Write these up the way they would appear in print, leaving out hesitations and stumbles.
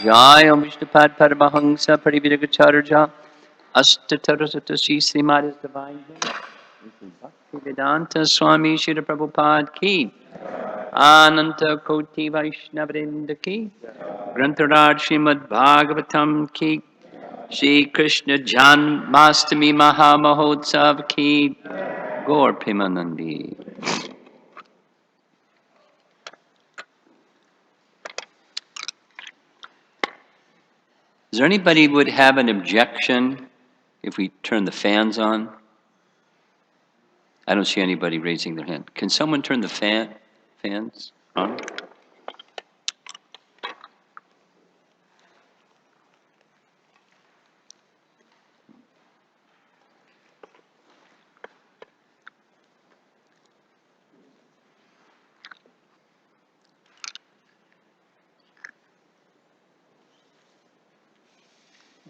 Jaya Vishnupad Paramahansa Pariviragacharya Ashtatarasatoshi Srimad is divine. Bhaktivedanta Swami Shri Prabhupada ki Ananta Koti Vaishnavrinda ki Grantaraj Srimad Bhagavatam ki Shri Krishna Janmasthami Maha Mahotsav ki Gaur Premanandi. Is there anybody who would have an objection if we turn the fans on? I don't see anybody raising their hand. Can someone turn the fans on?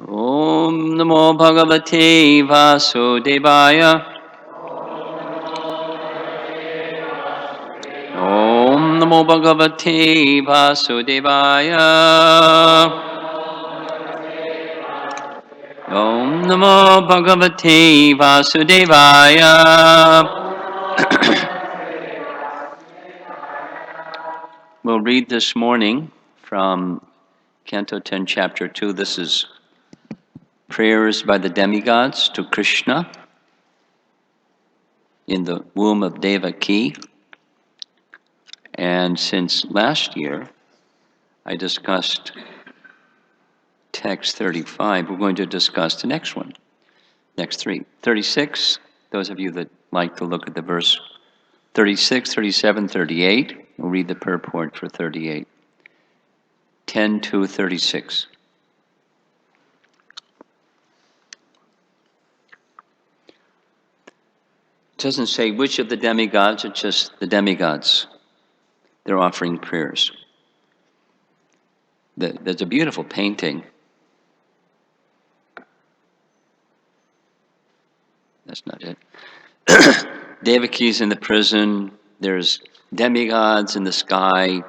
Om Namo Bhagavate Vasudevaya. Om Namo Bhagavate Vasudevaya. Om Namo Bhagavate Vasudevaya. We'll read this morning from Canto 10, Chapter 2. This is prayers by the demigods to Krishna in the womb of Devaki. And since last year, I discussed text 35. We're going to discuss the next one, next three. 36, those of you that like to look at the verse 36, 37, 38, we'll read the purport for 38. 10 to 36. It doesn't say which of the demigods, it's just the demigods. They're offering prayers. There's a beautiful painting. That's not it. Devaki's in the prison. There's demigods in the sky.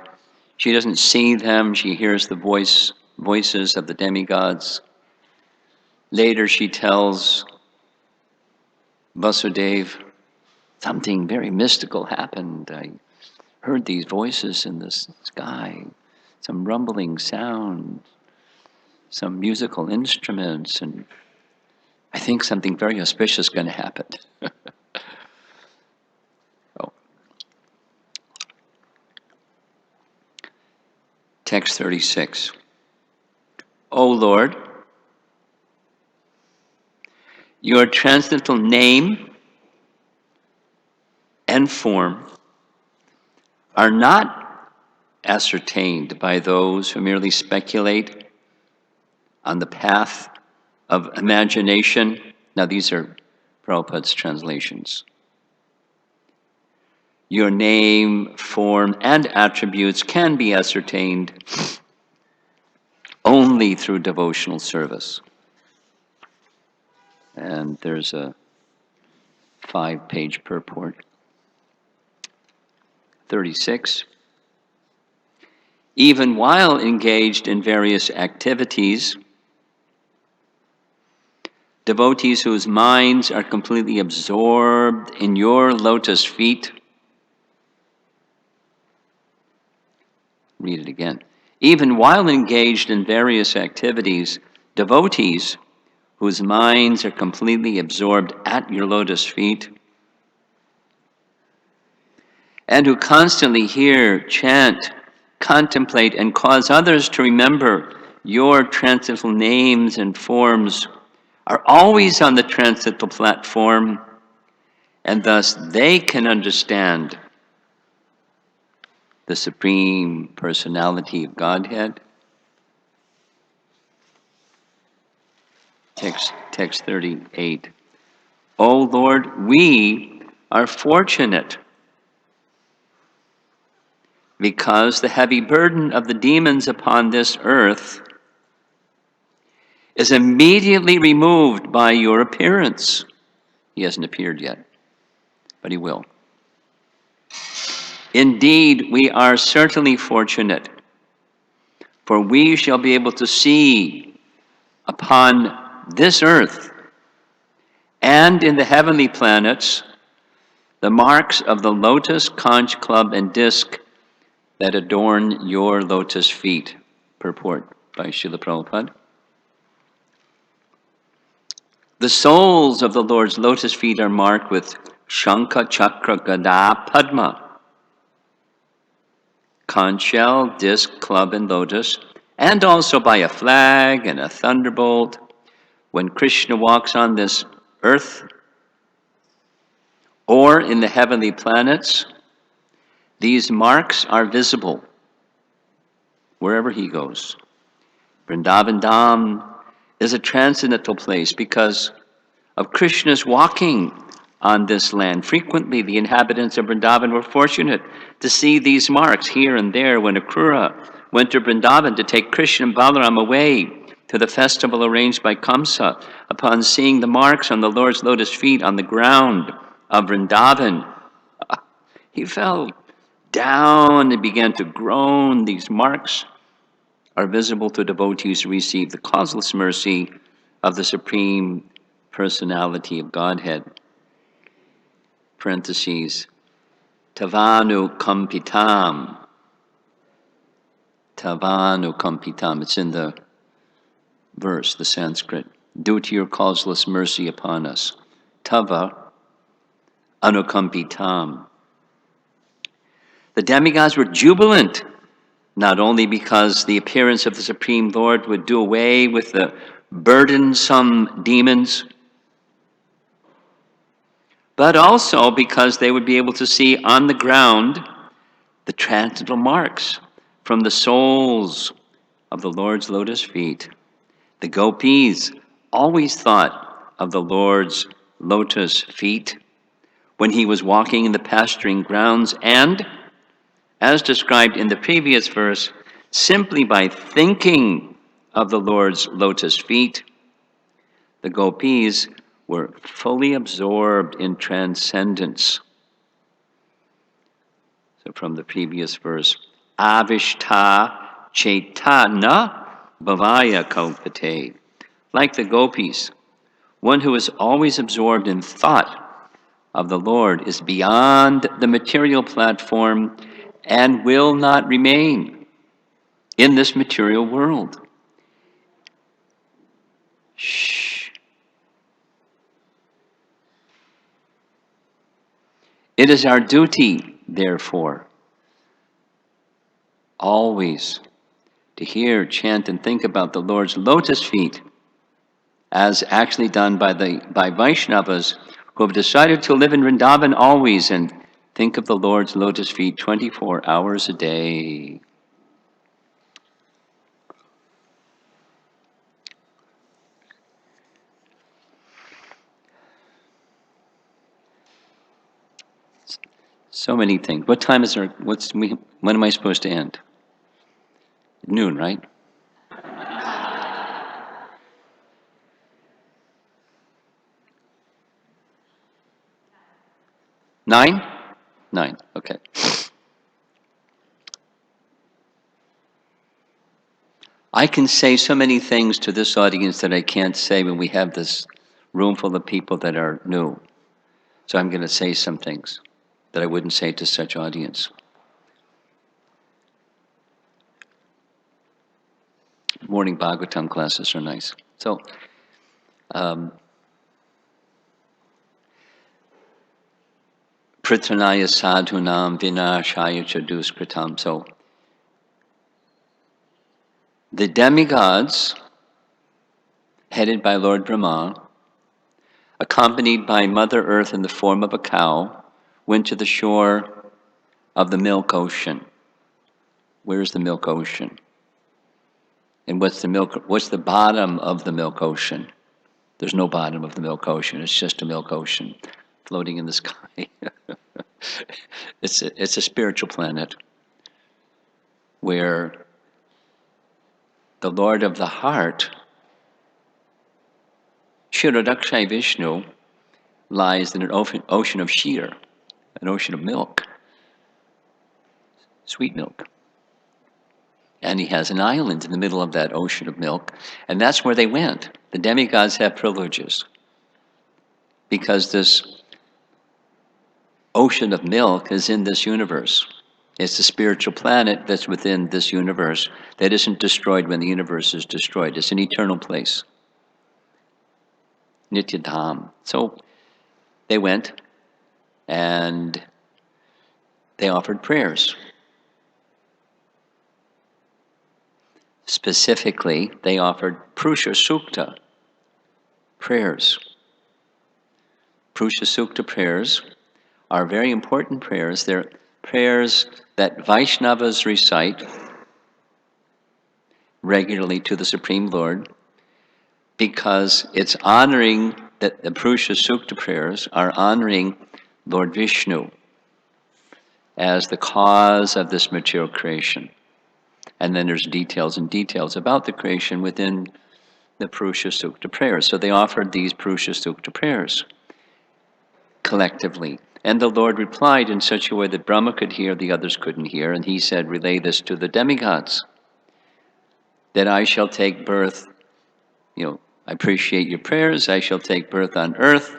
She doesn't see them. She hears the voices of the demigods. Later she tells Vasudeva, something very mystical happened. I heard these voices in the sky, some rumbling sound, some musical instruments, and I think something very auspicious is going to happen. Oh. Text 36. O Lord, your transcendental name and form are not ascertained by those who merely speculate on the path of imagination. Now these are Prabhupada's translations. Your name, form, and attributes can be ascertained only through devotional service. And there's a 5-page purport. 36. Even while engaged in various activities, devotees whose minds are completely absorbed in your lotus feet. Read it again. Even while engaged in various activities, devotees whose minds are completely absorbed at your lotus feet, and who constantly hear, chant, contemplate, and cause others to remember your transcendental names and forms, are always on the transcendental platform, and thus they can understand the Supreme Personality of Godhead. Text 38. O Lord, we are fortunate because the heavy burden of the demons upon this earth is immediately removed by your appearance. He hasn't appeared yet, but he will. Indeed, we are certainly fortunate, For we shall be able to see upon this earth and in the heavenly planets the marks of the lotus, conch, club, and disc that adorn your lotus feet. Purport by Srila Prabhupada. The soles of the Lord's lotus feet are marked with Shankha, Chakra, Gada, Padma, conch shell, disc, club, and lotus, and also by a flag and a thunderbolt. When Krishna walks on this earth or in the heavenly planets, these marks are visible wherever he goes. Vrindavan Dham is a transcendental place because of Krishna's walking on this land. Frequently, the inhabitants of Vrindavan were fortunate to see these marks here and there when Akrura went to Vrindavan to take Krishna and Balaram away to the festival arranged by Kamsa. Upon seeing the marks on the Lord's lotus feet on the ground of Vrindavan, he fell down and began to groan. These marks are visible to devotees who receive the causeless mercy of the Supreme Personality of Godhead. Parentheses, Tavanu Kampitam. Tavanu Kampitam. It's in the verse, the Sanskrit. Due to your causeless mercy upon us. Tava Anukampitam. The demigods were jubilant, not only because the appearance of the Supreme Lord would do away with the burdensome demons, but also because they would be able to see on the ground the transcendental marks from the soles of the Lord's lotus feet. The gopis always thought of the Lord's lotus feet when he was walking in the pasturing grounds, and, as described in the previous verse, simply by thinking of the Lord's lotus feet, the gopis were fully absorbed in transcendence. So from the previous verse, Avishta Chaitanya Bhavaya Kalpate. Like the gopis, one who is always absorbed in thought of the Lord is beyond the material platform and will not remain in this material world. Shh. It is our duty, therefore, always to hear, chant, and think about the Lord's lotus feet, as actually done by Vaishnavas who have decided to live in Vrindavan always and think of the Lord's lotus feet 24 hours a day. So many things. What time is our, when am I supposed to end? Noon, right? 9? 9, okay. I can say so many things to this audience that I can't say when we have this room full of people that are new. So I'm going to say some things that I wouldn't say to such audience. Morning Bhagavatam classes are nice. So, Pritranaya sadhunam vinashaya chaduskritam. So, the demigods, headed by Lord Brahma, accompanied by Mother Earth in the form of a cow, went to the shore of the milk ocean. Where's the milk ocean? And what's the bottom of the milk ocean? There's no bottom of the milk ocean. It's just a milk ocean floating in the sky. It's a spiritual planet where the Lord of the heart, Kshirodakshai Vishnu, lies in an ocean of Kshir, an ocean of milk, sweet milk. And he has an island in the middle of that ocean of milk, and that's where they went. The demigods have privileges because this ocean of milk is in this universe. It's the spiritual planet that's within this universe that isn't destroyed when the universe is destroyed. It's an eternal place. Nityadham. So they went and they offered prayers. Specifically, they offered Purusha Sukta prayers. Purusha Sukta prayers are very important prayers. They're prayers that Vaishnavas recite regularly to the Supreme Lord because it's honoring that the Purusha Sukta prayers are honoring Lord Vishnu as the cause of this material creation. And then there's details and details about the creation within the Purusha Sukta prayers. So they offered these Purusha Sukta prayers collectively. And the Lord replied in such a way that Brahma could hear, the others couldn't hear. And he said, relay this to the demigods, that I shall take birth, I appreciate your prayers, I shall take birth on earth.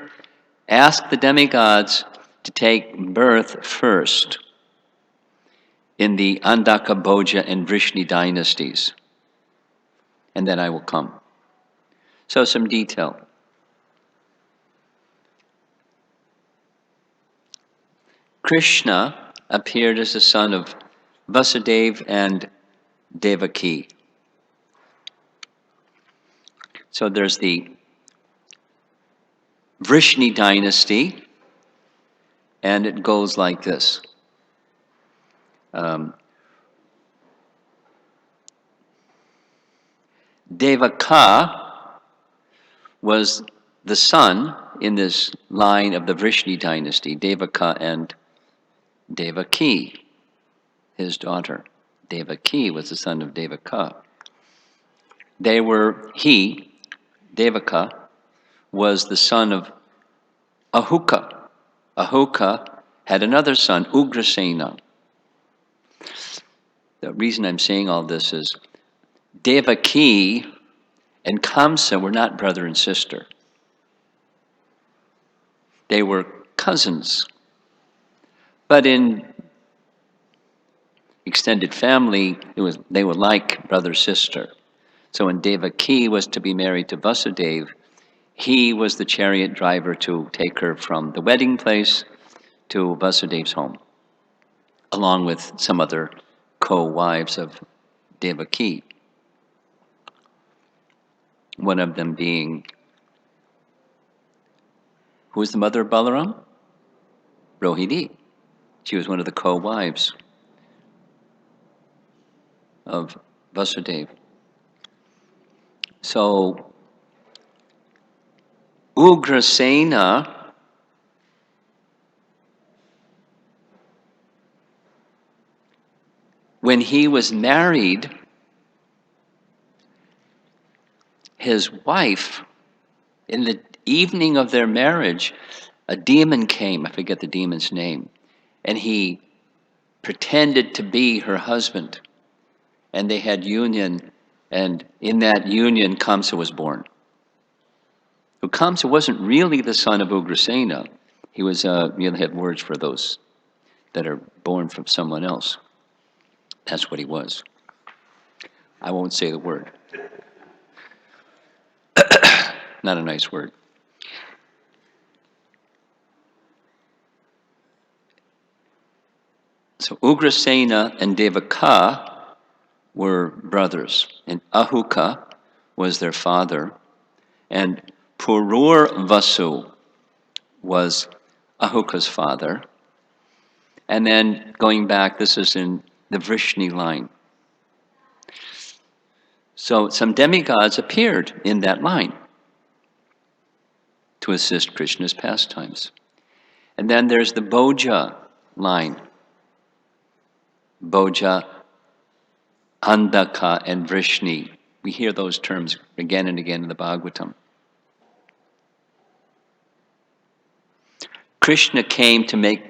Ask the demigods to take birth first in the Andaka, Bhoja, and Vrishni dynasties, and then I will come. So some detail. Krishna appeared as the son of Vasudeva and Devaki. So there's the Vrishni dynasty, and it goes like this. Devaka was the son in this line of the Vrishni dynasty, Devaka and Devaki, his daughter. Devaki was the son of Devaka. Devaka, was the son of Ahuka. Ahuka had another son, Ugrasena. The reason I'm saying all this is Devaki and Kamsa were not brother and sister. They were cousins. But in extended family, they were like brother-sister. So when Devaki was to be married to Vasudeva, he was the chariot driver to take her from the wedding place to Vasudeva's home, along with some other co-wives of Devaki. One of them being, who was the mother of Balaram? Rohini. She was one of the co-wives of Vasudeva. So Ugrasena when he was married, his wife, in the evening of their marriage, a demon came, I forget the demon's name, and he pretended to be her husband. And they had union, and in that union, Kamsa was born. So Kamsa wasn't really the son of Ugrasena. He was, you have words for those that are born from someone else. That's what he was. I won't say the word. Not a nice word. So Ugrasena and Devaka were brothers, and Ahuka was their father, and Purur Vasu was Ahuka's father. And then going back, this is in the Vrishni line. So some demigods appeared in that line to assist Krishna's pastimes. And then there's the Bhoja line. Bhoja, Andaka, and Vrishni. We hear those terms again and again in the Bhagavatam. Krishna came to make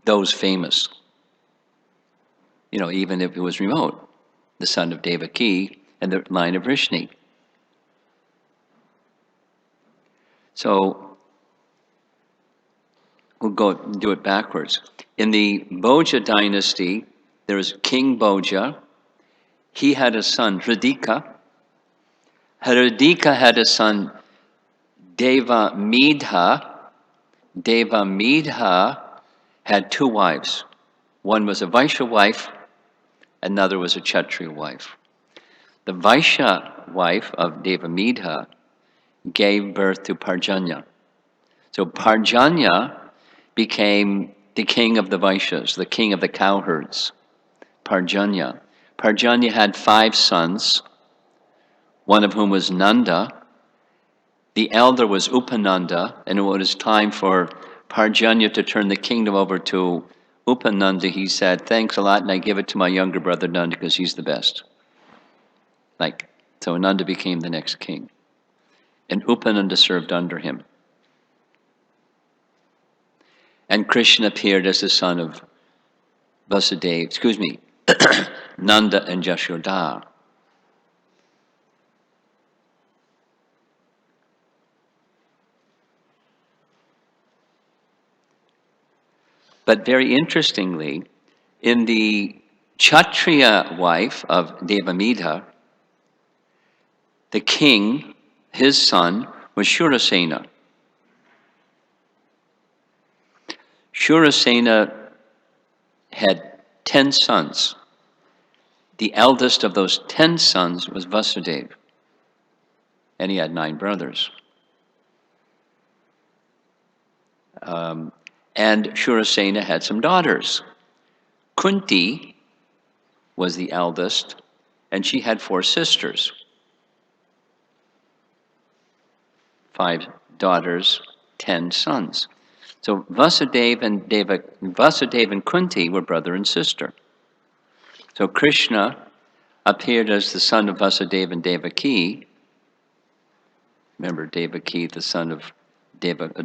those famous, even if it was remote. the son of Devaki, and the line of Vrishni. So we'll go do it backwards. In the Bhoja dynasty, there was King Bhoja. He had a son, Hridika. Hridika had a son, Devamidha. Devamidha had two wives. One was a Vaishya wife, another was a Kshatriya wife. The Vaishya wife of Devamidha gave birth to Parjanya. So Parjanya became the king of the Vaishyas, the king of the cowherds. Parjanya. Parjanya had 5 sons, one of whom was Nanda. The elder was Upananda, and when it was time for Parjanya to turn the kingdom over to Upananda, he said, "Thanks a lot, and I give it to my younger brother Nanda because he's the best." So Nanda became the next king, and Upananda served under him. And Krishna appeared as the son of Vasudeva, Nanda and Yashoda. But very interestingly, in the Kshatriya wife of Devamidha, the king, his son, was Shurasena. Shurasena had 10 sons. The eldest of those 10 sons was Vasudeva, and he had 9 brothers. And Shurasena had some daughters. Kunti was the eldest, and she had 4 sisters. 5 daughters, 10 sons. So Vasudeva and Kunti were brother and sister. So Krishna appeared as the son of Vasudeva and Devaki. Remember Devaki, the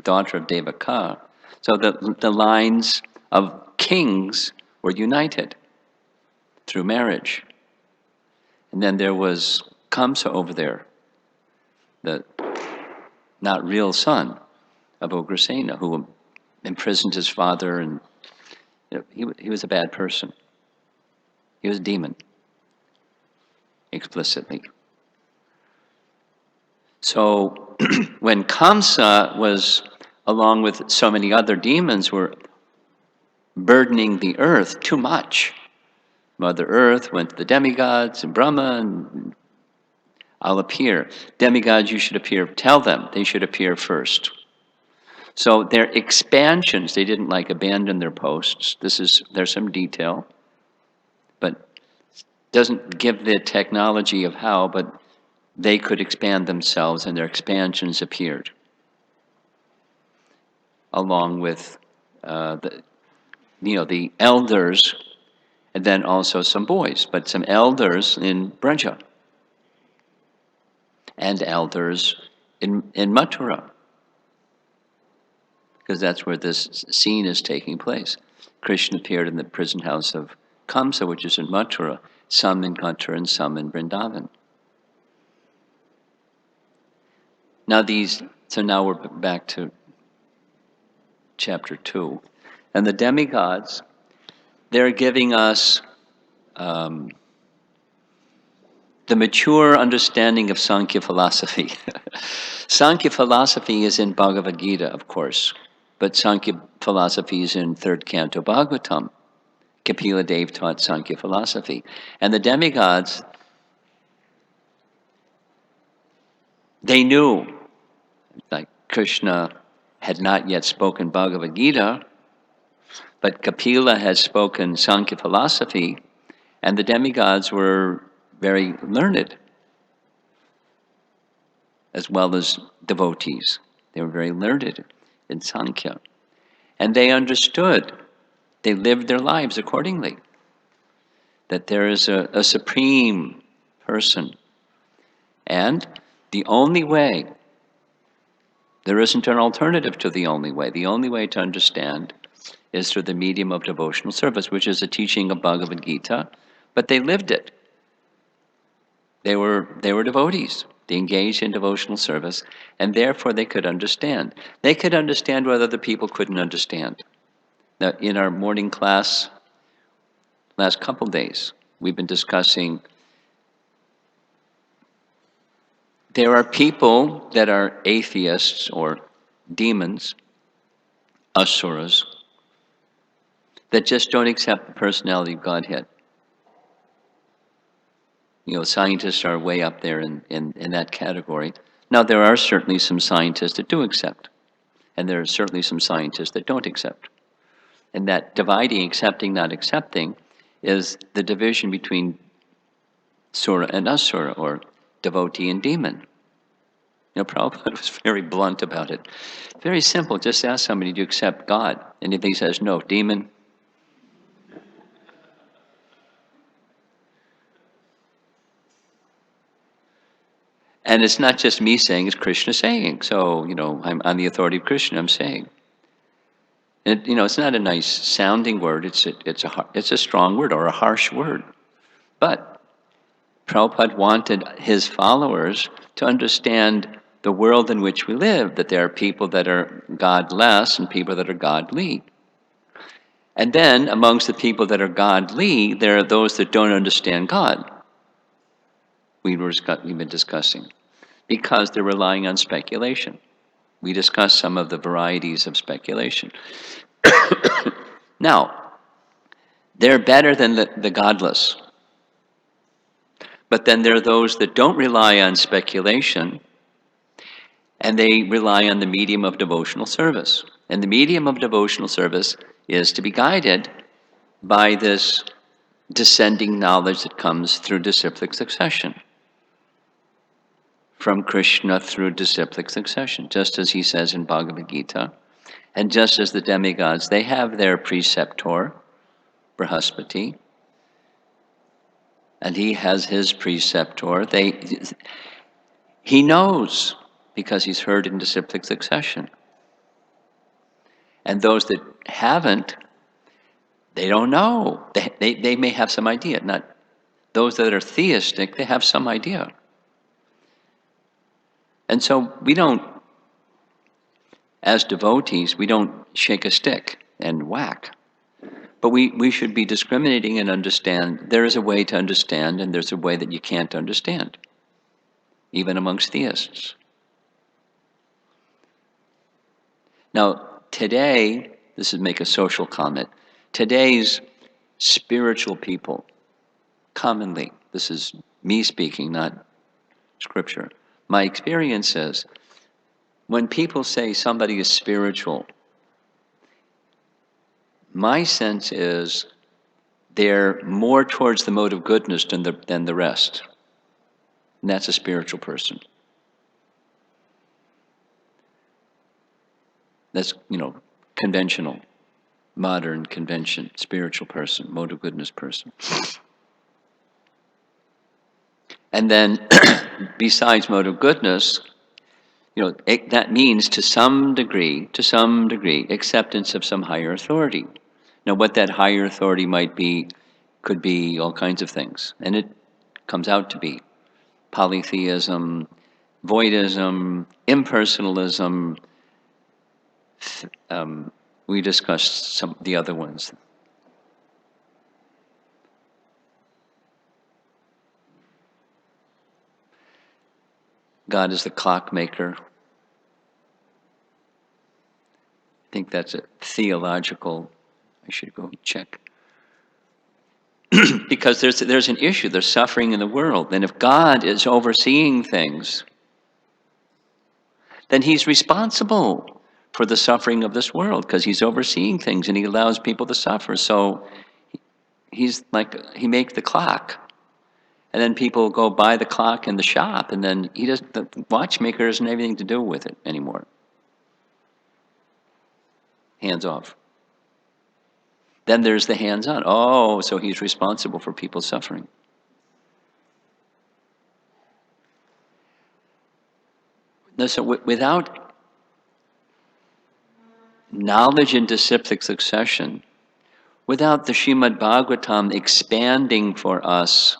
daughter of Devaka. So the lines of kings were united through marriage. And then there was Kamsa over there, the not real son of Ugrasena, who imprisoned his father, and he was a bad person. He was a demon, explicitly. So when Kamsa was, along with so many other demons, were burdening the earth too much, Mother Earth went to the demigods and Brahma, and I'll appear. Demigods, you should appear. Tell them they should appear first. So their expansions, they didn't abandon their posts. There's some detail, but doesn't give the technology of how, but they could expand themselves, and their expansions appeared, along with the elders, and then also some boys, but some elders in Braja, and elders in Mathura, because that's where this scene is taking place. Krishna appeared in the prison house of Kamsa, which is in Mathura, some in Mathura and some in Vrindavan. Now we're back to chapter 2. And the demigods, they're giving us the mature understanding of Sankhya philosophy. Sankhya philosophy is in Bhagavad Gita, of course, but Sankhya philosophy is in 3rd canto Bhagavatam. Kapila Dev taught Sankhya philosophy. And the demigods, they knew, Krishna had not yet spoken Bhagavad Gita, but Kapila had spoken Sankhya philosophy, and the demigods were very learned, as well as devotees. They were very learned in Sankhya. And they understood, they lived their lives accordingly, that there is a supreme person. And the only way, there isn't an alternative to the only way. The only way to understand is through the medium of devotional service, which is a teaching of Bhagavad Gita, but they lived it. They were devotees. They engaged in devotional service, and therefore they could understand. They could understand what other people couldn't understand. Now, in our morning class, last couple days, we've been discussing there are people that are atheists or demons, asuras, that just don't accept the personality of Godhead. Scientists are way up there in that category. Now, there are certainly some scientists that do accept, and there are certainly some scientists that don't accept. And that dividing, accepting, not accepting, is the division between sura and asura, or devotee and demon. Prabhupada was very blunt about it. Very simple. Just ask somebody, do you accept God? And if he says no, demon. And it's not just me saying, it's Krishna saying. So, I'm on the authority of Krishna, I'm saying. And, it's not a nice sounding word. It's a strong word or a harsh word. But Prabhupada wanted his followers to understand the world in which we live, that there are people that are godless and people that are godly. And then, amongst the people that are godly, there are those that don't understand God. We've been discussing. Because they're relying on speculation. We discussed some of the varieties of speculation. Now, they're better than the godless. But then there are those that don't rely on speculation, and they rely on the medium of devotional service. And the medium of devotional service is to be guided by this descending knowledge that comes through disciplic succession. From Krishna through disciplic succession, just as he says in Bhagavad Gita, and just as the demigods, they have their preceptor, Brihaspati, and he has his preceptor. He knows because he's heard in disciplic succession. And those that haven't, they don't know. They may have some idea. Not those that are theistic, they have some idea. And so we don't, as devotees, we don't shake a stick and whack. But we should be discriminating and understand there is a way to understand and there's a way that you can't understand, even amongst theists. Now, today, this is make a social comment, today's spiritual people, commonly, this is me speaking, not scripture, my experience is, when people say somebody is spiritual, my sense is they're more towards the mode of goodness than the rest. And that's a spiritual person. That's, conventional, modern convention, spiritual person, mode of goodness person. And then, besides mode of goodness, that means to some degree, acceptance of some higher authority. Now, what that higher authority might be, could be all kinds of things. And it comes out to be polytheism, voidism, impersonalism. We discussed some of the other ones. God is the clockmaker. I think that's a theological, I should go check. Because there's an issue, there's suffering in the world. And if God is overseeing things, then he's responsible for the suffering of this world, because he's overseeing things and he allows people to suffer. So he's like, he makes the clock. And then people go buy the clock in the shop, and then the watchmaker doesn't have anything to do with it anymore. Hands off. Then there's the hands-on. Oh, so he's responsible for people suffering. No, so without knowledge in disciplic succession, without the Srimad Bhagavatam expanding for us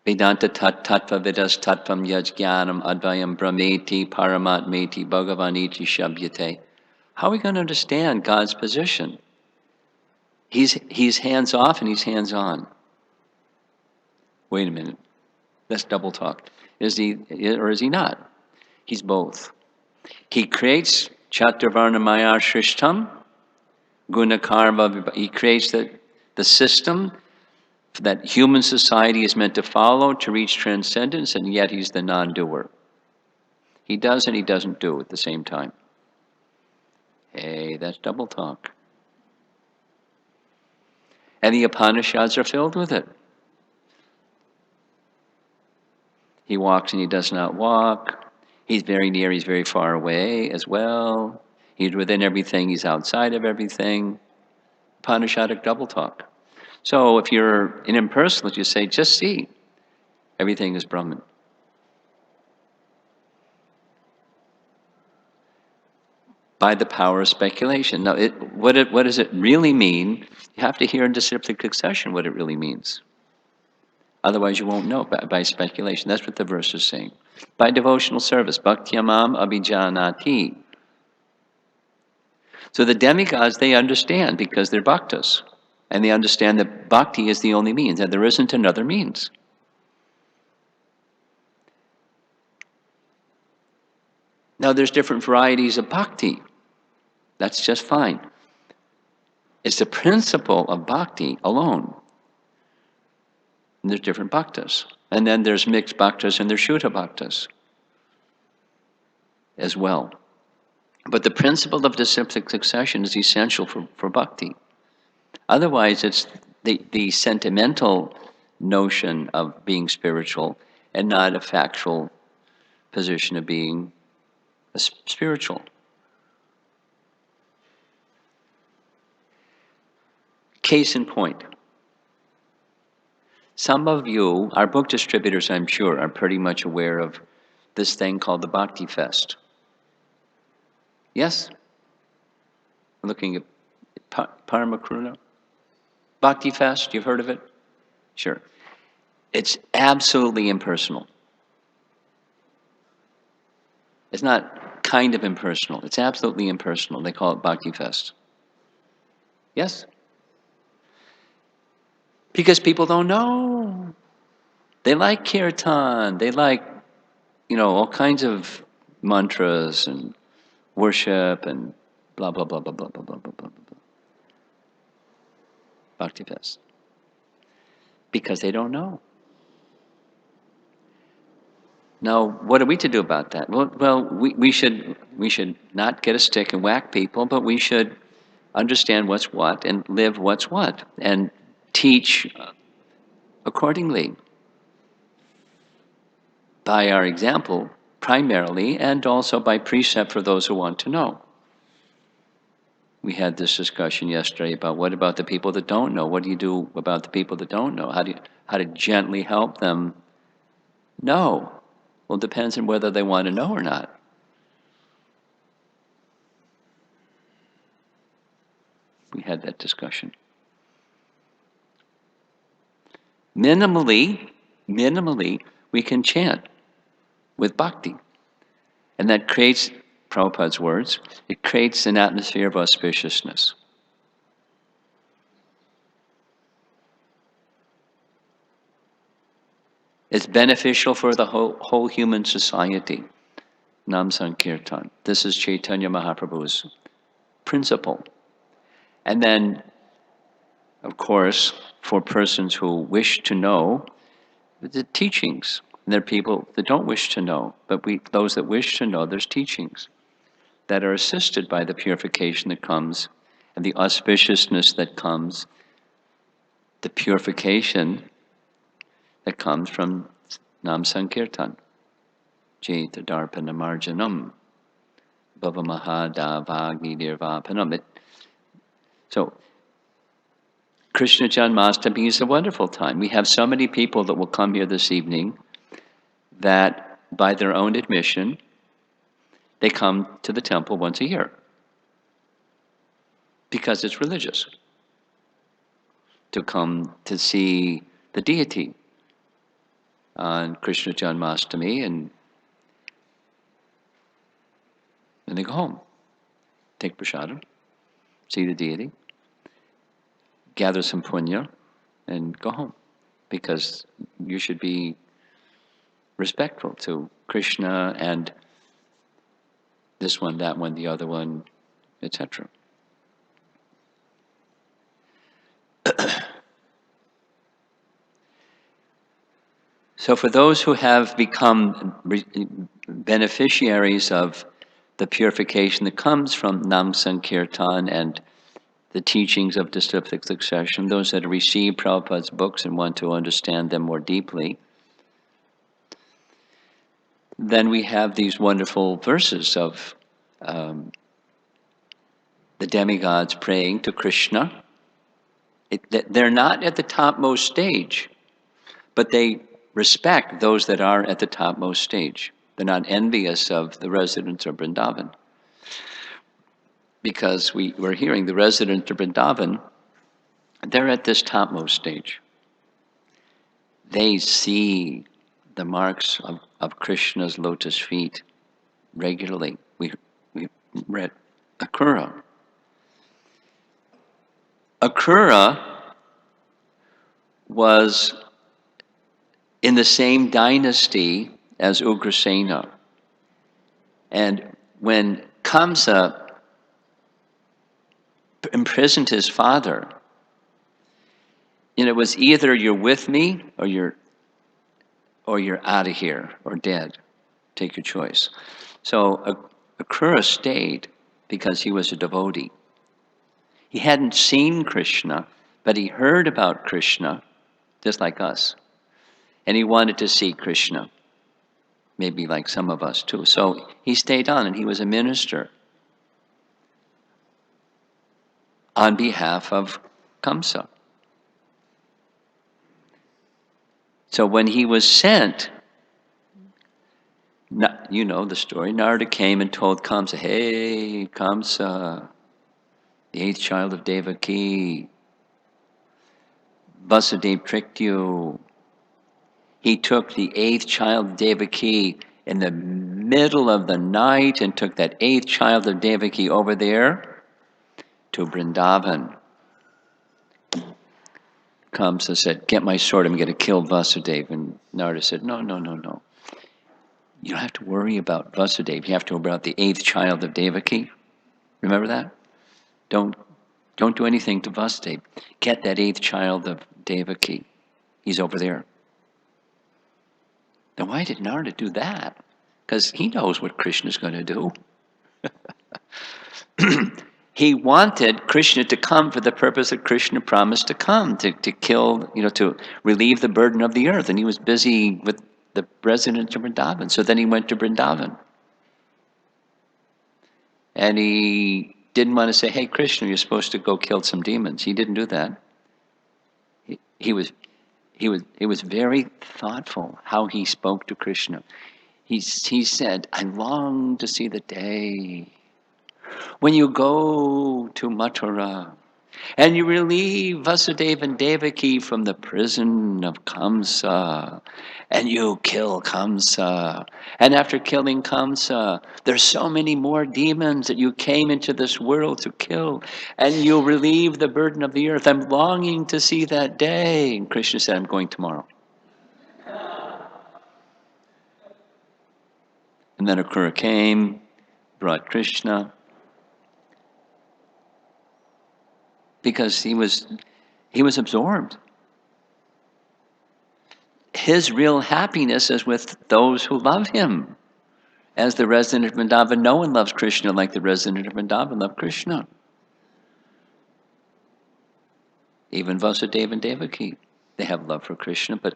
Vedanta tattva vidas tattvam yajnanam advayam brahmeti paramatmeti bhagavaniti shabhyate. How are we going to understand God's position? He's hands off and he's hands on. Wait a minute. That's double talk. Is he or is he not? He's both. He creates Chaturvarna Maya Shrishtam, Gunakarma. He creates the system that human society is meant to follow to reach transcendence, and yet he's the non-doer. He does and he doesn't do at the same time. Hey, that's double talk. And the Upanishads are filled with it. He walks and he does not walk. He's very near, he's very far away as well. He's within everything, he's outside of everything. Upanishadic double talk. So if you're an impersonalist, you say, just see, everything is Brahman. By the power of speculation. Now, what does it really mean? You have to hear in disciplic succession what it really means. Otherwise, you won't know by speculation. That's what the verse is saying. By devotional service, bhaktyamam abhijanati. So the demigods, they understand because they're bhaktas. And they understand that bhakti is the only means, and there isn't another means. Now, there's different varieties of bhakti. That's just fine. It's the principle of bhakti alone. And there's different bhaktas. And then there's mixed bhaktas and there's Shuddha bhaktas as well. But the principle of disciplic succession is essential for bhakti. Otherwise, it's the sentimental notion of being spiritual and not a factual position of being spiritual. Case in point. Some of you, our book distributors, I'm sure, are pretty much aware of this thing called the Bhakti Fest. Yes? I'm looking at Akrura. Bhakti Fest, you've heard of it? Sure. It's absolutely impersonal. It's not kind of impersonal. It's absolutely impersonal. They call it Bhakti Fest. Yes? Because people don't know. They like kirtan. They like, all kinds of mantras and worship and blah, blah, blah, blah, blah, blah, blah, blah, blah, blah. Bhakti Fest. Because they don't know. Now, what are we to do about that? Well, we should not get a stick and whack people, but we should understand what's what and live what's what and teach accordingly by our example primarily and also by precept for those who want to know. We had this discussion yesterday about what about the people that don't know? What do you do about the people that don't know? How to gently help them know? Well, it depends on whether they want to know or not. We had that discussion. Minimally, we can chant with bhakti. And that creates, Prabhupada's words, it creates an atmosphere of auspiciousness. It's beneficial for the whole human society. Nam Sankirtan. This is Chaitanya Mahaprabhu's principle. And then, of course, for persons who wish to know, the teachings. And there are people that don't wish to know, but those that wish to know, there's teachings that are assisted by the purification that comes and the auspiciousness that comes, the purification that comes from Nam Sankirtan. Jeta Darpana Marjanam Bhavamahadavagni Nirvapanam. So, Krishna Janmasthami is a wonderful time. We have so many people that will come here this evening that, by their own admission, they come to the temple once a year because it's religious to come to see the deity. on Krishna Janmasthami, and then they go home, take prasadam, see the deity, gather some punya, and go home. Because you should be respectful to Krishna and this one, that one, the other one, etc. So for those who have become beneficiaries of the purification that comes from Nam Sankirtan and the teachings of disciplic succession, those that have received Prabhupada's books and want to understand them more deeply, then we have these wonderful verses of the demigods praying to Krishna. They're not at the topmost stage, but they respect those that are at the topmost stage. They're not envious of the residents of Vrindavan. Because we're hearing the residents of Vrindavan, they're at this topmost stage. They see the marks of Krishna's lotus feet regularly. We read Akrura. Akrura was in the same dynasty as Ugrasena. And when Kamsa imprisoned his father, it was either you're with me or you're out of here or dead. Take your choice. So Akrura stayed because he was a devotee. He hadn't seen Krishna, but he heard about Krishna, just like us. And he wanted to see Krishna, maybe like some of us too. So he stayed on, and he was a minister on behalf of Kamsa. So when he was sent, you know the story, Narada came and told Kamsa, "Hey, Kamsa, the eighth child of Devaki, Vasudeva tricked you. He took the eighth child of Devaki in the middle of the night and took that eighth child of Devaki over there to Vrindavan." Kamsa said, "Get my sword, I'm going to kill Vasudeva." And Narada said, No. You don't have to worry about Vasudeva. You have to worry about the eighth child of Devaki. Remember that? Don't do anything to Vasudeva. Get that eighth child of Devaki. He's over there. Now, why did Narada do that? Because he knows what Krishna's going to do. He wanted Krishna to come for the purpose that Krishna promised to come, to kill, to relieve the burden of the earth. And he was busy with the residents of Vrindavan. So then he went to Vrindavan. And he didn't want to say, "Hey, Krishna, you're supposed to go kill some demons." He didn't do that. He was very thoughtful how he spoke to Krishna. He said, "I long to see the day when you go to Mathura and you relieve Vasudeva and Devaki from the prison of Kamsa, and you kill Kamsa. And after killing Kamsa, there's so many more demons that you came into this world to kill, and you relieve the burden of the earth. I'm longing to see that day." And Krishna said, "I'm going tomorrow." And then Akrura came, brought Krishna, because he was absorbed. His real happiness is with those who love him. As the resident of Vrindavan, no one loves Krishna like the resident of Vrindavan love Krishna. Even Vasudeva and Devaki, they have love for Krishna, but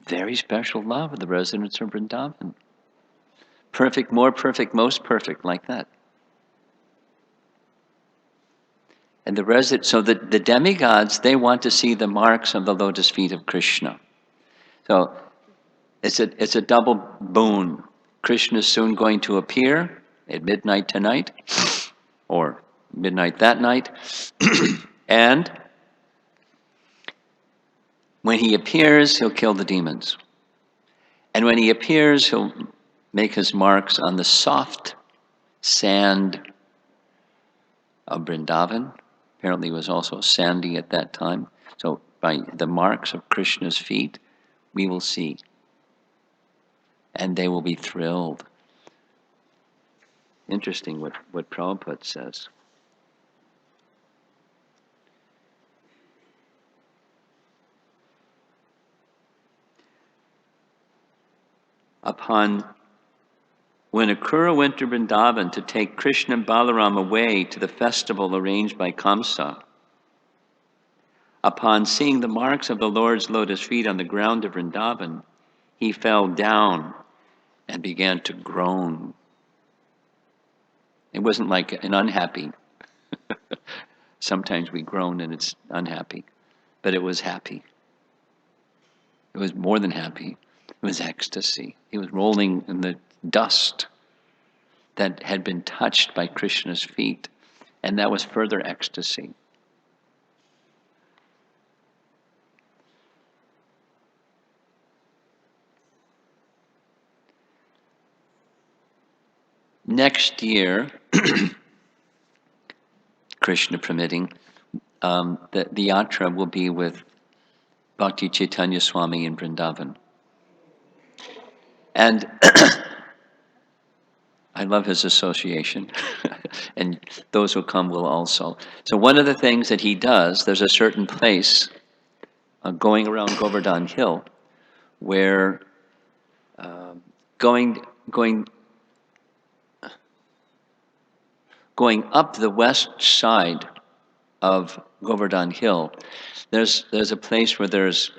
very special love of the residents of Vrindavan. Perfect, more perfect, most perfect, like that. And so the demigods, they want to see the marks of the lotus feet of Krishna. So it's a double boon. Krishna is soon going to appear at midnight tonight, or midnight that night. And when he appears, he'll kill the demons. And when he appears, he'll make his marks on the soft sand of Vrindavan. Apparently it was also sandy at that time. So by the marks of Krishna's feet, we will see. And they will be thrilled. Interesting what Prabhupada says. When Akrura went to Vrindavan to take Krishna and Balaram away to the festival arranged by Kamsa, upon seeing the marks of the Lord's lotus feet on the ground of Vrindavan, he fell down and began to groan. It wasn't like an unhappy. Sometimes we groan and it's unhappy, but it was happy. It was more than happy. It was ecstasy. He was rolling in the dust that had been touched by Krishna's feet, and that was further ecstasy. Next year, Krishna permitting, the yatra will be with Bhakti Chaitanya Swami in Vrindavan. And I love his association, and those who come will also. So one of the things that he does, there's a certain place going around Govardhan Hill where going up the west side of Govardhan Hill, there's a place where there's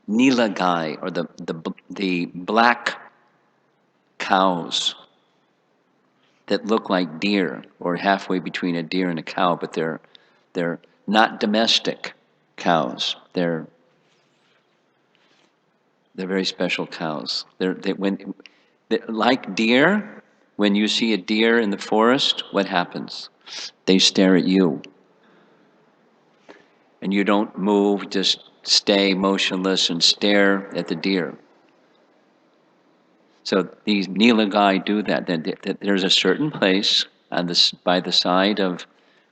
Nilagai, or the black cows that look like deer, or halfway between a deer and a cow, but they're not domestic cows. They're very special cows. Like deer, when you see a deer in the forest, what happens? They stare at you. And you don't move, just stay motionless and stare at the deer. So these Nilagai do that. There's a certain place by the side of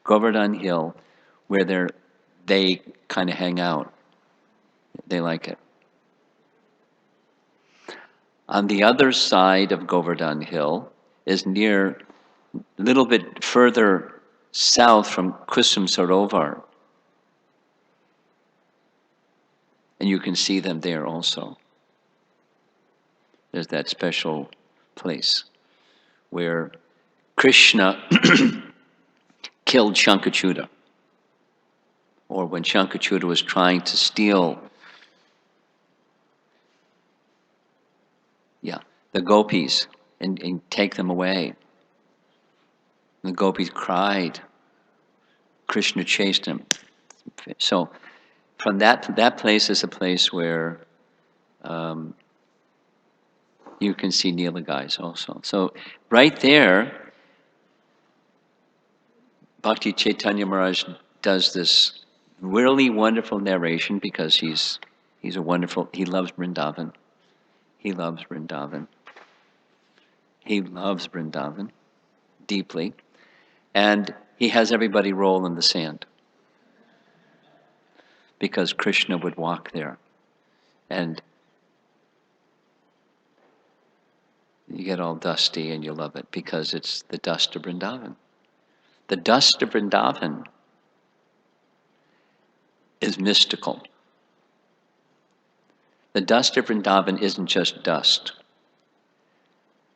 Govardhan Hill where they kind of hang out. They like it. On the other side of Govardhan Hill is near, a little bit further south from Kusum Sarovar. And you can see them there also. There's that special place where Krishna killed Shankachuta, or when Shankachuta was trying to steal the gopis and take them away. The gopis cried. Krishna chased him. So from that place is a place where you can see Nilagais also. So right there, Bhakti Chaitanya Maharaj does this really wonderful narration because he's he loves Vrindavan. He loves Vrindavan. He loves Vrindavan deeply. And he has everybody roll in the sand because Krishna would walk there. And you get all dusty and you love it because it's the dust of Vrindavan. The dust of Vrindavan is mystical. The dust of Vrindavan isn't just dust.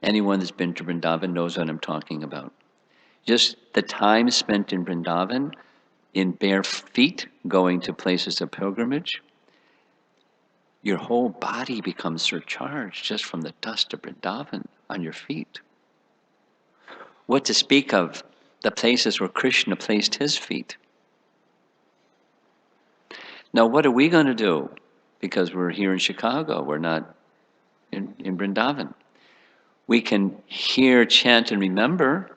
Anyone that's been to Vrindavan knows what I'm talking about. Just the time spent in Vrindavan, in bare feet, going to places of pilgrimage, your whole body becomes surcharged just from the dust of Vrindavan on your feet. What to speak of the places where Krishna placed his feet? Now, what are we going to do? Because we're here in Chicago, we're not in Vrindavan. We can hear, chant, and remember.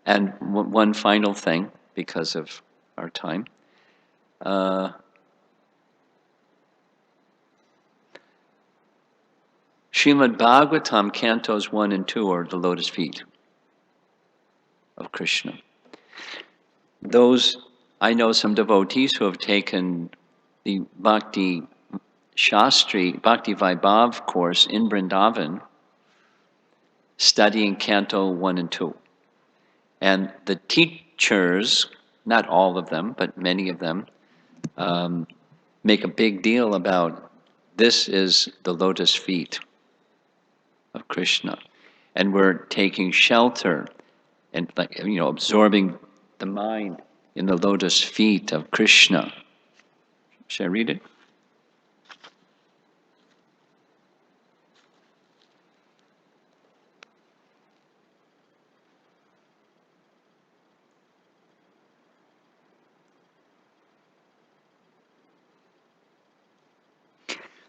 And one final thing, because of our time. Srimad Bhagavatam, cantos 1 and 2 are the lotus feet of Krishna. I know some devotees who have taken the Bhakti Shastri, Bhakti Vaibhav course in Vrindavan, studying Canto 1 and 2. And the teachers, not all of them, but many of them, make a big deal about this is the lotus feet of Krishna. And we're taking shelter and absorbing the mind in the lotus feet of Krishna. Should I read it?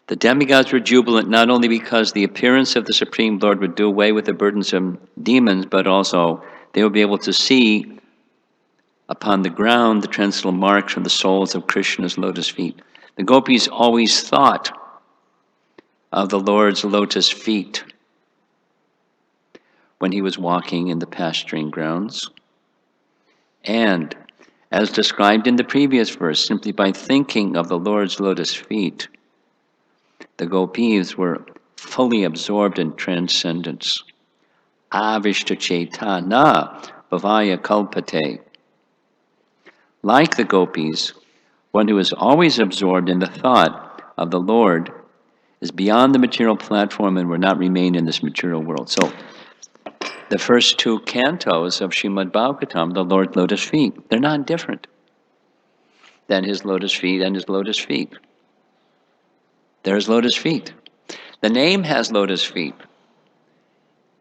The demigods were jubilant not only because the appearance of the Supreme Lord would do away with the burdensome demons, but also they would be able to see upon the ground the transcendental marks from the soles of Krishna's lotus feet. The gopis always thought of the Lord's lotus feet when he was walking in the pasturing grounds. And as described in the previous verse, simply by thinking of the Lord's lotus feet, the gopis were fully absorbed in transcendence. Avishta chetana bhavaya kalpate. Like the gopis, one who is always absorbed in the thought of the Lord is beyond the material platform and will not remain in this material world. So, the first two cantos of Srimad Bhagavatam, the Lord's lotus feet, they're not different than his lotus feet and his lotus feet. There's lotus feet. The name has lotus feet.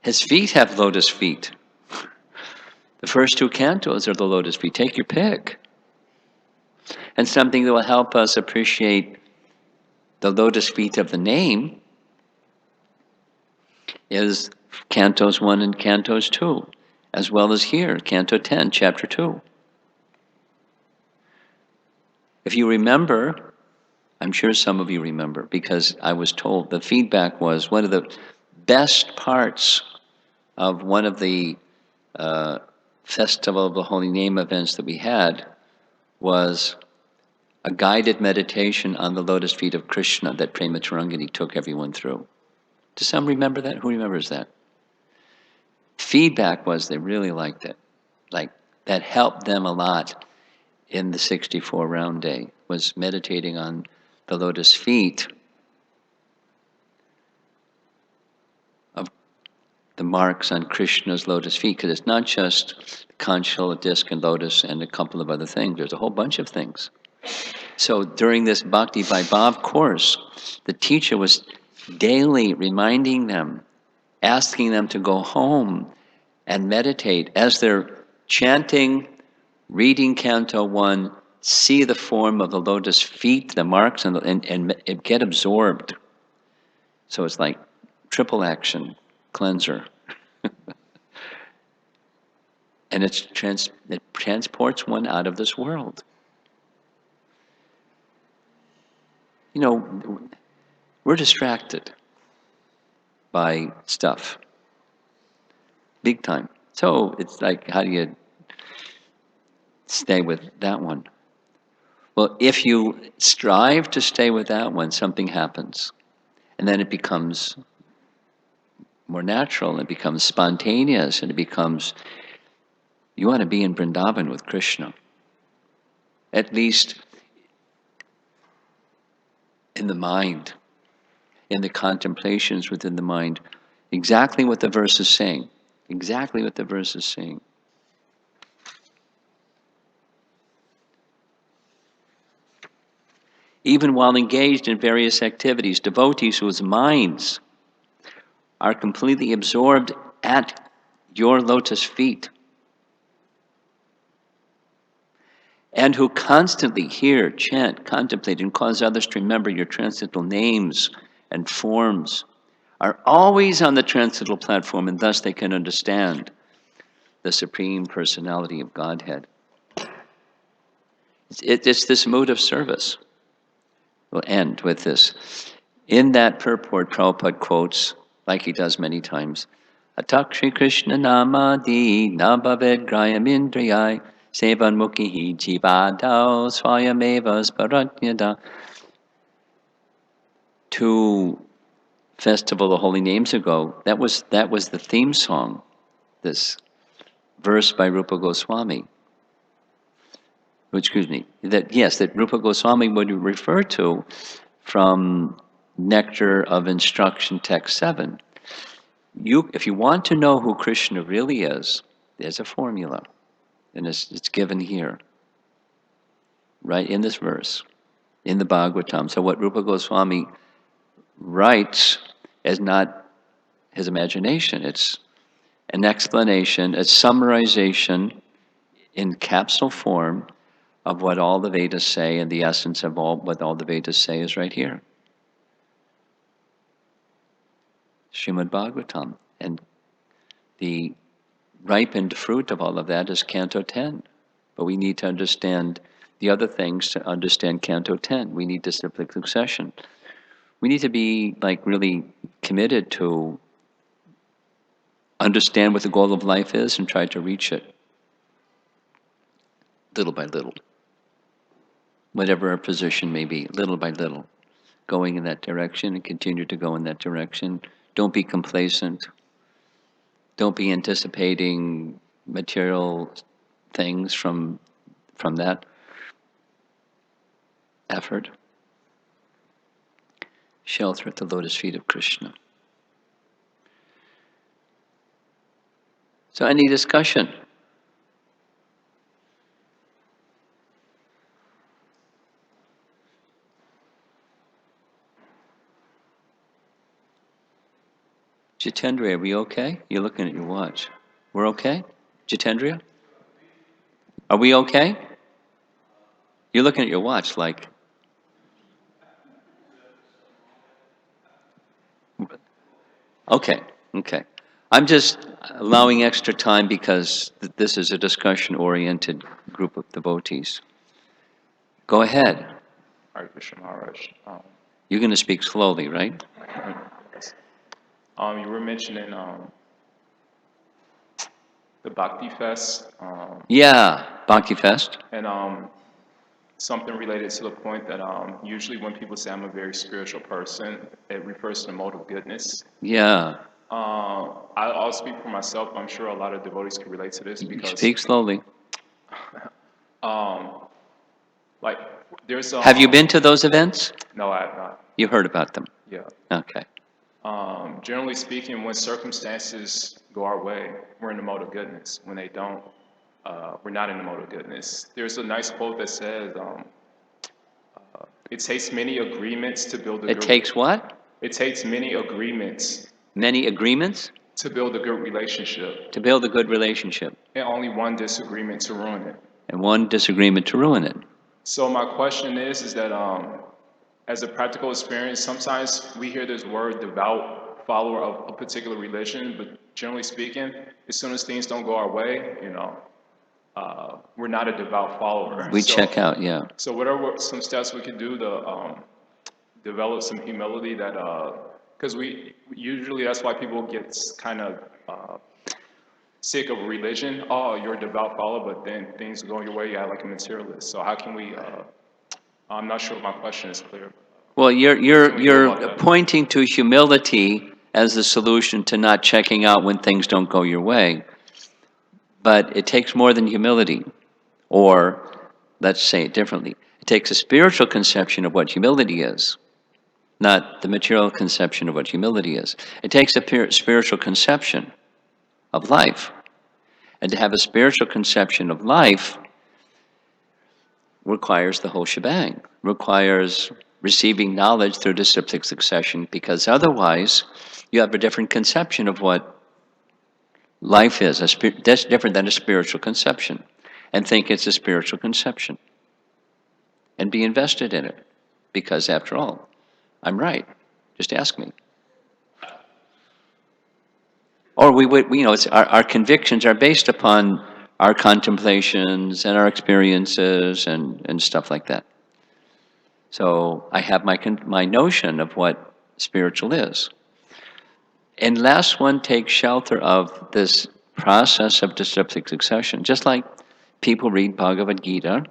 His feet have lotus feet. The first two cantos are the lotus feet. Take your pick. And something that will help us appreciate the lotus feet of the name is cantos 1 and cantos 2, as well as here, canto 10, chapter 2. If you remember, I'm sure some of you remember, because I was told the feedback was one of the best parts of one of the Festival of the Holy Name events that we had was a guided meditation on the lotus feet of Krishna that Prema Tarangani took everyone through. Does some remember that? Who remembers that? Feedback was they really liked it. Like, that helped them a lot in the 64 round day, was meditating on the lotus feet of the marks on Krishna's lotus feet, because it's not just the conch shell, disc, and lotus, and a couple of other things. There's a whole bunch of things. So during this Bhakti Vaibhav course, the teacher was daily reminding them, asking them to go home and meditate as they're chanting, reading Canto 1, see the form of the lotus feet, the marks, and get absorbed. So it's like triple action, cleanser. And it transports one out of this world. You know, we're distracted by stuff, big time. So it's like, how do you stay with that one? Well, if you strive to stay with that one, something happens. And then it becomes more natural, and it becomes spontaneous, and it becomes, you want to be in Vrindavan with Krishna. At least in the mind, in the contemplations within the mind, exactly what the verse is saying. Exactly what the verse is saying. Even while engaged in various activities, devotees whose minds are completely absorbed at your lotus feet, and who constantly hear, chant, contemplate, and cause others to remember your transcendental names and forms, are always on the transcendental platform, and thus they can understand the Supreme Personality of Godhead. It's this mood of service. We'll end with this. In that purport, Prabhupada quotes, like he does many times, Atak Shri Krishna Namadi Nabhaved Grayamindriyai Sevan Mukhi Jivadao Swayameva Sparatnyada. Two Festival of the Holy Names ago, that was the theme song, this verse by Rupa Goswami. That Rupa Goswami would refer to from Nectar of Instruction, Text 7. If you want to know who Krishna really is, there's a formula, and it's given here, right in this verse, in the Bhagavatam. So what Rupa Goswami writes is not his imagination, it's an explanation, a summarization in capsule form of what all the Vedas say, and the essence of what all the Vedas say is right here. Srimad Bhagavatam. And the ripened fruit of all of that is Canto 10. But we need to understand the other things to understand Canto 10. We need disciplic succession. We need to be really committed to understand what the goal of life is and try to reach it little by little. Whatever our position may be, little by little, going in that direction and continue to go in that direction. Don't be complacent. Don't be anticipating material things from that effort. Shelter at the lotus feet of Krishna. So any discussion? Jitendra, are we okay? You're looking at your watch. We're okay? Jitendra? Are we okay? You're looking at your watch like... Okay. I'm just allowing extra time because this is a discussion-oriented group of devotees. Go ahead. Hare Krishna, Maharaj. You're going to speak slowly, right? You were mentioning the Bhakti Fest. Yeah, Bhakti Fest. And something related to the point that usually when people say I'm a very spiritual person, it refers to the mode of goodness. Yeah. I'll speak for myself. I'm sure a lot of devotees can relate to this because... Speak slowly. There's... Have you been to those events? No, I have not. You heard about them? Yeah. Okay. Generally speaking, when circumstances go our way, we're in the mode of goodness. When they don't, we're not in the mode of goodness. There's a nice quote that says, it takes many agreements to build a good... It takes what? It takes many agreements. Many agreements? To build a good relationship. To build a good relationship. And only one disagreement to ruin it. And one disagreement to ruin it. So my question is that as a practical experience, sometimes we hear this word devout follower of a particular religion, but generally speaking, as soon as things don't go our way, we're not a devout follower. We check out, yeah. So what are some steps we can do to develop some humility that, because we usually, that's why people get kind of sick of religion. Oh, you're a devout follower, but then things go your way, you act like a materialist. So how can we, I'm not sure if my question is clear. Well, you're pointing to humility as the solution to not checking out when things don't go your way. But it takes more than humility. Or, let's say it differently, it takes a spiritual conception of what humility is, not the material conception of what humility is. It takes a spiritual conception of life. And to have a spiritual conception of life requires the whole shebang, requires receiving knowledge through disciplic succession, because otherwise you have a different conception of what life is. That's different than a spiritual conception, and think it's a spiritual conception. And be invested in it, because after all, I'm right. Just ask me. Or we would, it's our convictions are based upon our contemplations and our experiences and stuff like that. So I have my notion of what spiritual is. Unless one takes shelter of this process of disciplic succession, just like people read Bhagavad Gita,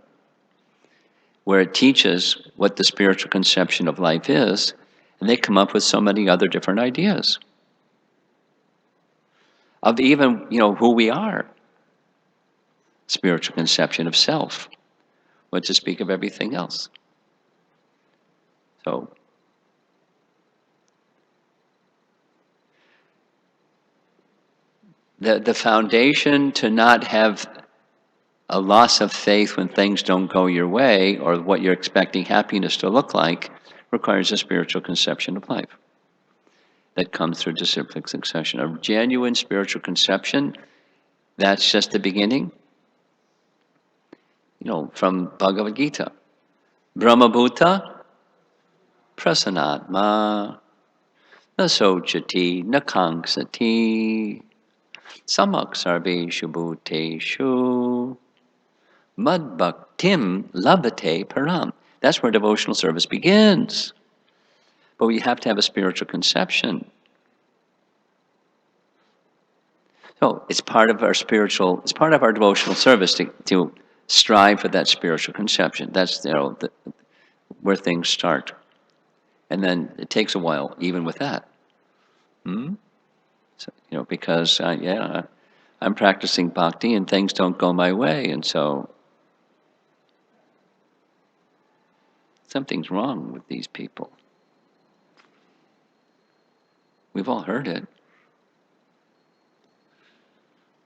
where it teaches what the spiritual conception of life is, and they come up with so many other different ideas of even, who we are. Spiritual conception of self, what to speak of everything else. So, the foundation to not have a loss of faith when things don't go your way, or what you're expecting happiness to look like, requires a spiritual conception of life that comes through disciplic succession. A genuine spiritual conception, that's just the beginning. From Bhagavad Gita. Brahmabhuta prasanatma na sochati na kanksati samak sarveshu bhuteshu mad bhaktim labhate param. That's where devotional service begins. But we have to have a spiritual conception. So it's part of our devotional service to strive for that spiritual conception. That's where things start. And then it takes a while, even with that. So, because I'm practicing bhakti and things don't go my way, and so something's wrong with these people. We've all heard it.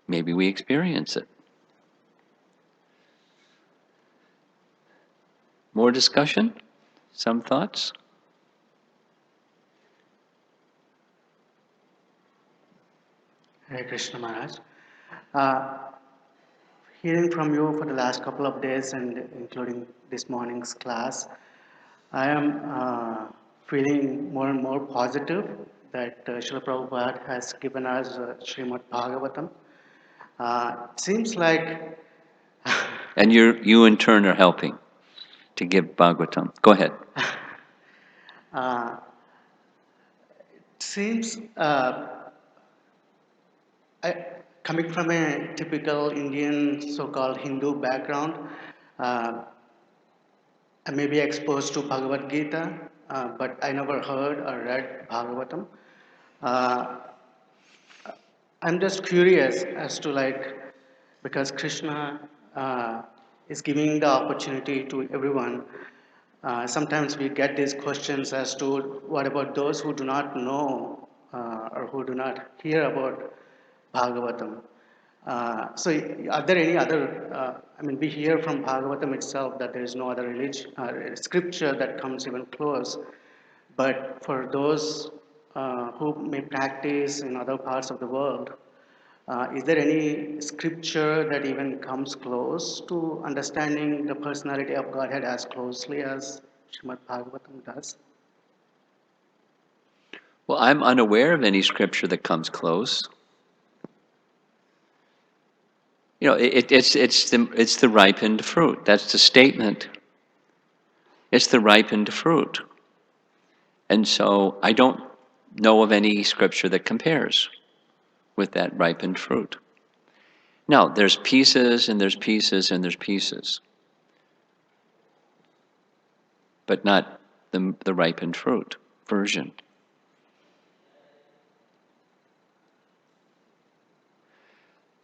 Maybe we experience it. More discussion? Some thoughts? Hare Krishna Maharaj. Hearing from you for the last couple of days and including this morning's class, I am feeling more and more positive that Srila Prabhupada has given us Srimad Bhagavatam. Seems like... And you in turn are helping to give Bhagavatam. Go ahead. Seems... coming from a typical Indian so-called Hindu background, I may be exposed to Bhagavad Gita, but I never heard or read Bhagavatam. I'm just curious as to because Krishna is giving the opportunity to everyone. Sometimes we get these questions as to what about those who do not know or who do not hear about Bhagavatam. So are there any other, we hear from Bhagavatam itself that there is no other religion, scripture that comes even close. But for those who may practice in other parts of the world, is there any scripture that even comes close to understanding the personality of Godhead as closely as Srimad Bhagavatam does? Well, I'm unaware of any scripture that comes close. It's the ripened fruit. That's the statement. It's the ripened fruit. And so I don't know of any scripture that compares with that ripened fruit. Now, there's pieces and there's pieces and there's pieces, but not the ripened fruit version.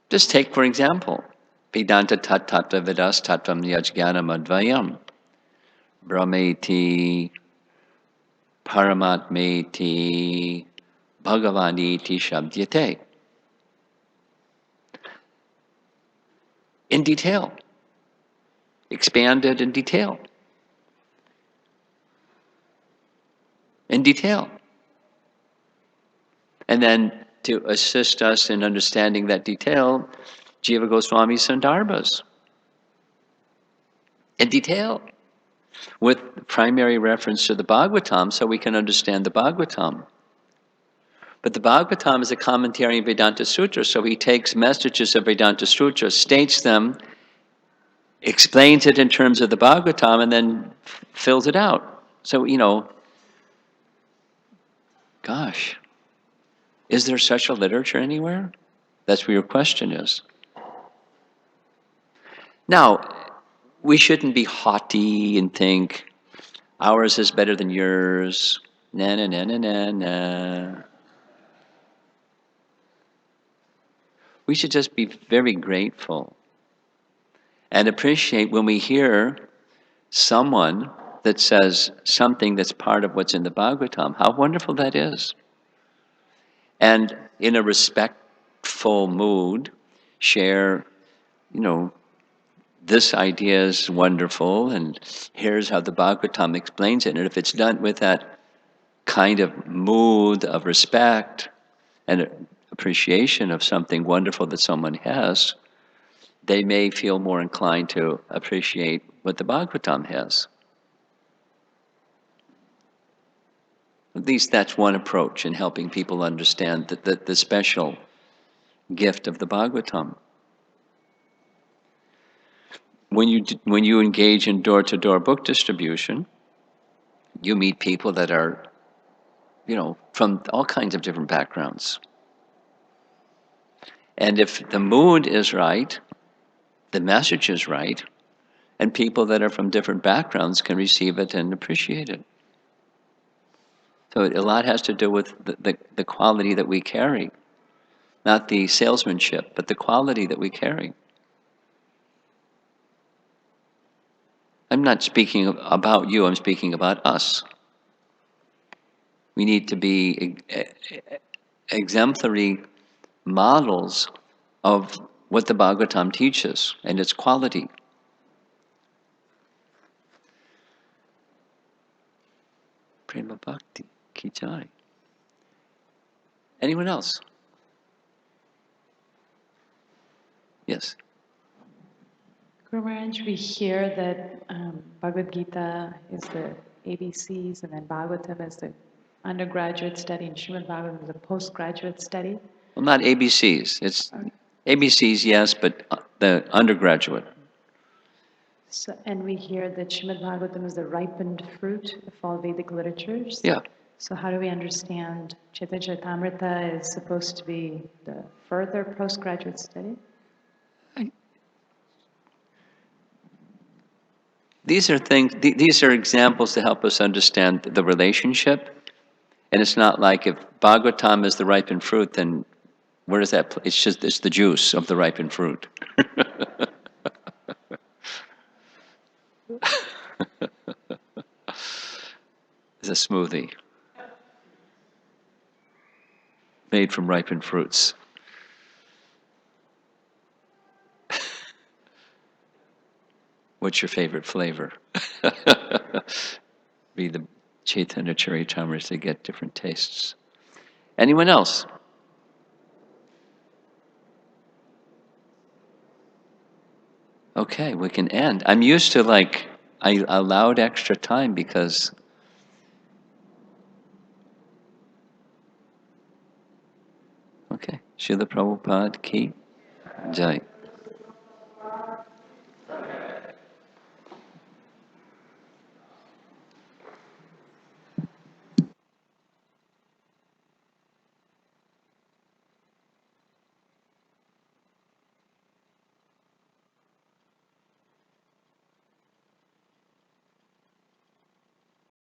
Just take, for example, Vedanta tat tattva vidas tattvam yajnanam advayam brahmeti paramatmeti bhagavaniti shabdyate. In detail. Expanded in detail. In detail. And then to assist us in understanding that detail, Jiva Goswami Sandarbhas. In detail. With primary reference to the Bhagavatam, so we can understand the Bhagavatam. But the Bhagavatam is a commentary in Vedanta Sutra, so he takes messages of Vedanta Sutra, states them, explains it in terms of the Bhagavatam, and then fills it out. So, Gosh, is there such a literature anywhere? That's what your question is. Now, we shouldn't be haughty and think ours is better than yours. Na na na na na na. We should just be very grateful and appreciate when we hear someone that says something that's part of what's in the Bhagavatam, how wonderful that is. And in a respectful mood, share, this idea is wonderful, and here's how the Bhagavatam explains it. And if it's done with that kind of mood of respect and appreciation of something wonderful that someone has, they may feel more inclined to appreciate what the Bhagavatam has. At least that's one approach in helping people understand the special gift of the Bhagavatam. When you engage in door-to-door book distribution, you meet people that are, from all kinds of different backgrounds. And if the mood is right, the message is right, and people that are from different backgrounds can receive it and appreciate it. So a lot has to do with the quality that we carry, not the salesmanship, but the quality that we carry. I'm not speaking about you, I'm speaking about us. We need to be exemplary models of what the Bhagavatam teaches and its quality. Prema Bhakti Ki Jai. Anyone else? Yes. Guru Maharaj, we hear that Bhagavad Gita is the ABCs, and then Bhagavatam is the undergraduate study, and Srimad Bhagavatam is the postgraduate study. Well, not ABCs. It's ABCs, yes, but the undergraduate. So, and we hear that Srimad Bhagavatam is the ripened fruit of all Vedic literatures. Yeah. So how do we understand Chaitanya Charitamrita is supposed to be the further postgraduate study? These are things. These are examples to help us understand the relationship. And it's not like if Bhagavatam is the ripened fruit, then where does that? It's the juice of the ripened fruit. It's a smoothie made from ripened fruits. What's your favorite flavor? Read the Chaitanya Charitamrita to get different tastes. Anyone else? Okay, we can end. I'm used to I allowed extra time because okay. Srila Prabhupada Ki Jai.